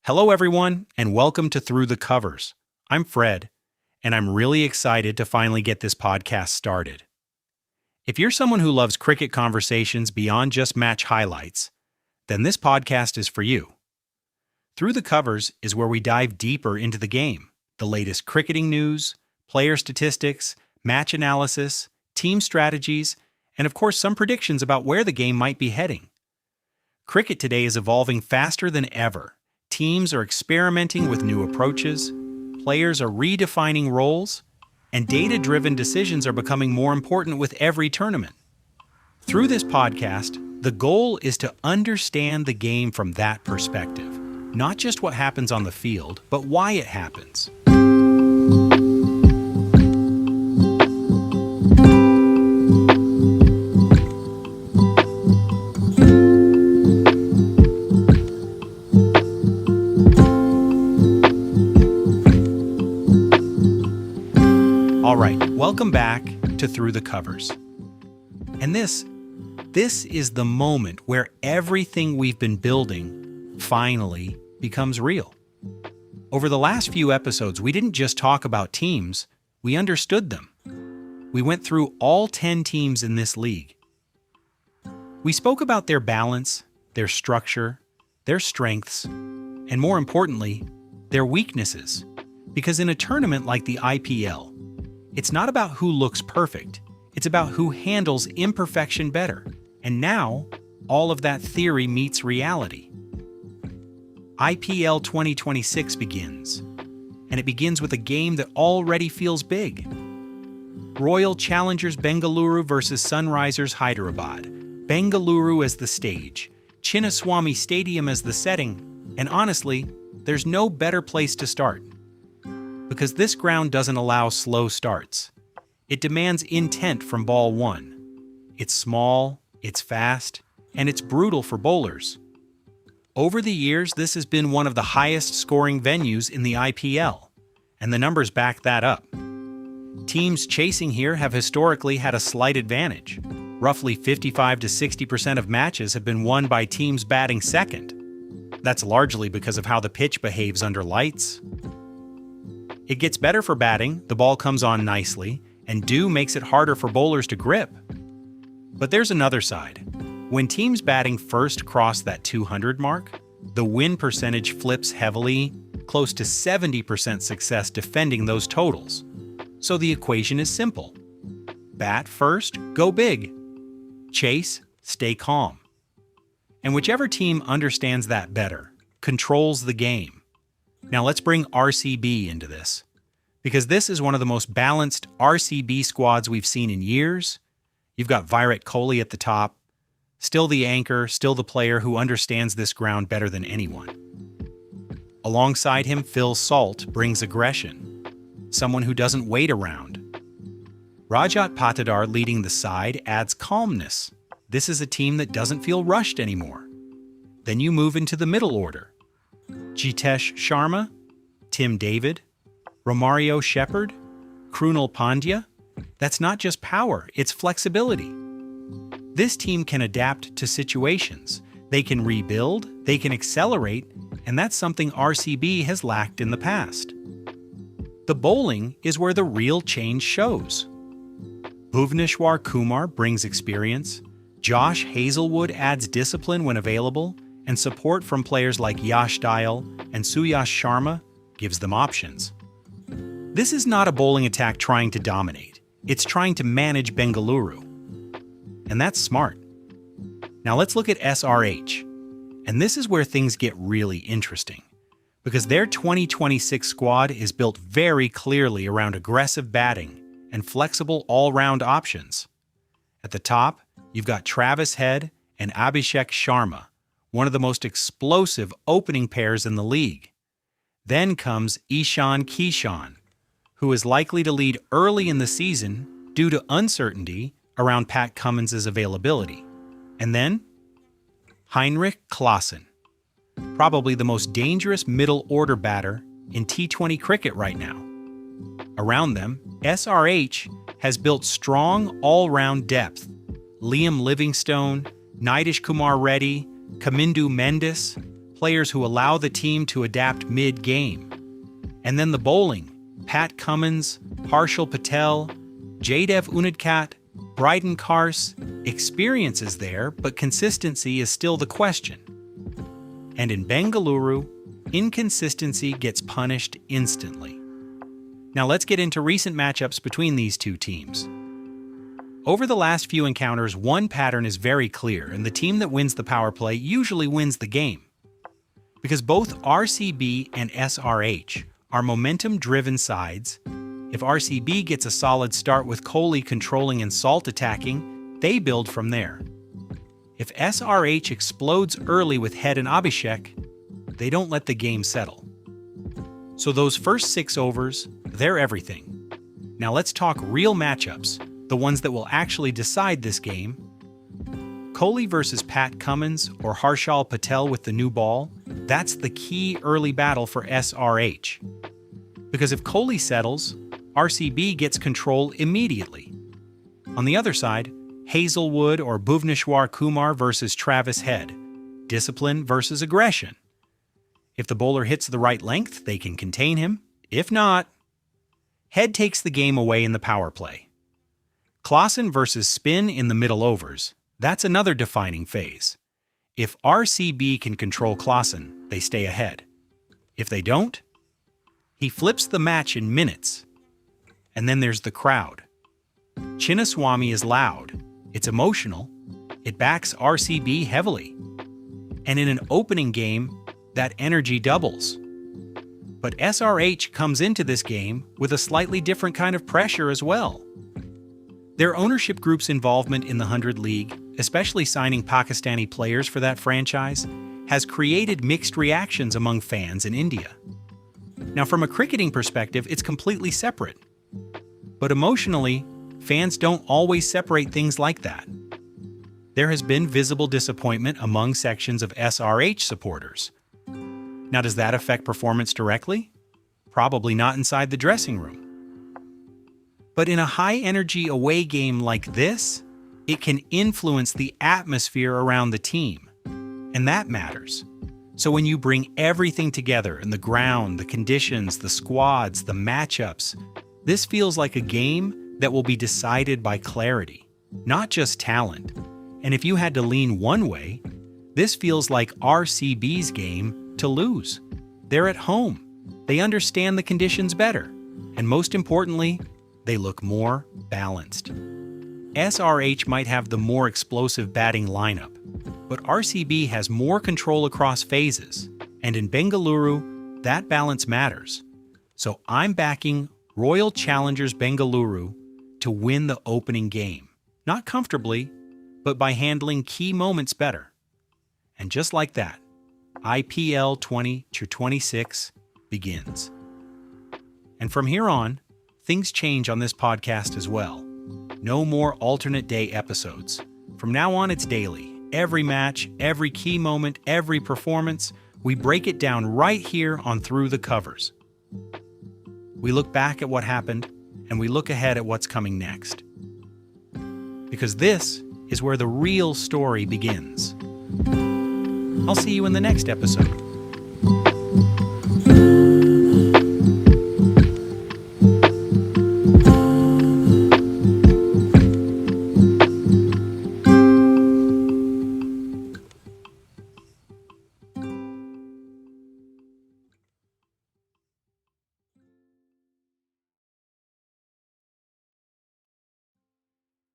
Hello, everyone, and welcome to Through the Covers. I'm Fred, and I'm really excited to finally get this podcast started. If you're someone who loves cricket conversations beyond just match highlights, then this podcast is for you. Through the Covers is where we dive deeper into the game, the latest cricketing news, player statistics, match analysis, team strategies, and of course some predictions about where the game might be heading. Cricket today is evolving faster than ever. Teams are experimenting with new approaches, players are redefining roles, and data-driven decisions are becoming more important with every tournament. Through this podcast, the goal is to understand the game from that perspective, not just what happens on the field, but why it happens. Welcome back to Through the Covers. And this is the moment where everything we've been building finally becomes real. Over the last few episodes, we didn't just talk about teams, we understood them. We went through all 10 teams in this league. We spoke about their balance, their structure, their strengths, and more importantly, their weaknesses. Because in a tournament like the IPL, it's not about who looks perfect, it's about who handles imperfection better. And now, all of that theory meets reality. IPL 2026 begins, and it begins with a game that already feels big. Royal Challengers Bengaluru versus Sunrisers Hyderabad. Bengaluru as the stage, Chinnaswamy Stadium as the setting, and honestly, there's no better place to start. Because this ground doesn't allow slow starts. It demands intent from ball one. It's small, it's fast, and it's brutal for bowlers. Over the years, this has been one of the highest scoring venues in the IPL, and the numbers back that up. Teams chasing here have historically had a slight advantage. Roughly 55 to 60% of matches have been won by teams batting second. That's largely because of how the pitch behaves under lights. It gets better for batting, the ball comes on nicely, and dew makes it harder for bowlers to grip. But there's another side. When teams batting first cross that 200 mark, the win percentage flips heavily, close to 70% success defending those totals. So the equation is simple. Bat first, go big. Chase, stay calm. And whichever team understands that better, controls the game. Now let's bring RCB into this, because this is one of the most balanced RCB squads we've seen in years. You've got Virat Kohli at the top, still the anchor, still the player who understands this ground better than anyone. Alongside him, Phil Salt brings aggression, someone who doesn't wait around. Rajat Patidar leading the side adds calmness. This is a team that doesn't feel rushed anymore. Then you move into the middle order. Jitesh Sharma, Tim David, Romario Shepherd, Krunal Pandya. That's not just power, it's flexibility. This team can adapt to situations. They can rebuild, they can accelerate, and that's something RCB has lacked in the past. The bowling is where the real change shows. Bhuvneshwar Kumar brings experience, Josh Hazelwood adds discipline when available, and support from players like Yash Dayal and Suyash Sharma gives them options. This is not a bowling attack trying to dominate. It's trying to manage Bengaluru. And that's smart. Now let's look at SRH. And this is where things get really interesting, because their 2026 squad is built very clearly around aggressive batting and flexible all-round options. At the top, you've got Travis Head and Abhishek Sharma, one of the most explosive opening pairs in the league. Then comes Ishan Kishan, who is likely to lead early in the season due to uncertainty around Pat Cummins' availability. And then, Heinrich Klaasen, probably the most dangerous middle-order batter in T20 cricket right now. Around them, SRH has built strong all-round depth. Liam Livingstone, Nitish Kumar Reddy, Kamindu Mendis, players who allow the team to adapt mid-game. And then the bowling, Pat Cummins, Harshal Patel, Jaydev Unadkat, Bryden Kars, experience is there, but consistency is still the question. And in Bengaluru, inconsistency gets punished instantly. Now let's get into recent matchups between these two teams. Over the last few encounters, one pattern is very clear, and the team that wins the power play usually wins the game. Because both RCB and SRH are momentum-driven sides, if RCB gets a solid start with Kohli controlling and Salt attacking, they build from there. If SRH explodes early with Head and Abhishek, they don't let the game settle. So those first 6 overs, they're everything. Now let's talk real matchups, the ones that will actually decide this game. Kohli versus Pat Cummins or Harshal Patel with the new ball, that's the key early battle for SRH. Because if Kohli settles, RCB gets control immediately. On the other side, Hazelwood or Bhuvneshwar Kumar versus Travis Head, discipline versus aggression. If the bowler hits the right length, they can contain him. If not, Head takes the game away in the power play. Klaasen versus spin in the middle overs, that's another defining phase. If RCB can control Klaasen, they stay ahead. If they don't, he flips the match in minutes. And then there's the crowd. Chinnaswamy is loud, it's emotional, it backs RCB heavily. And in an opening game, that energy doubles. But SRH comes into this game with a slightly different kind of pressure as well. Their ownership group's involvement in the 100 League, especially signing Pakistani players for that franchise, has created mixed reactions among fans in India. Now, from a cricketing perspective, it's completely separate. But emotionally, fans don't always separate things like that. There has been visible disappointment among sections of SRH supporters. Now, does that affect performance directly? Probably not inside the dressing room. But in a high-energy away game like this, it can influence the atmosphere around the team. And that matters. So when you bring everything together in the ground, the conditions, the squads, the matchups, this feels like a game that will be decided by clarity, not just talent. And if you had to lean one way, this feels like RCB's game to lose. They're at home. They understand the conditions better. And most importantly, they look more balanced. SRH might have the more explosive batting lineup, but RCB has more control across phases. And in Bengaluru, that balance matters. So I'm backing Royal Challengers Bengaluru to win the opening game. Not comfortably, but by handling key moments better. And just like that, IPL 20-26 begins. And from here on, things change on this podcast as well. No more alternate day episodes. From now on, it's daily. Every match, every key moment, every performance, we break it down right here on Through the Covers. We look back at what happened, and we look ahead at what's coming next. Because this is where the real story begins. I'll see you in the next episode.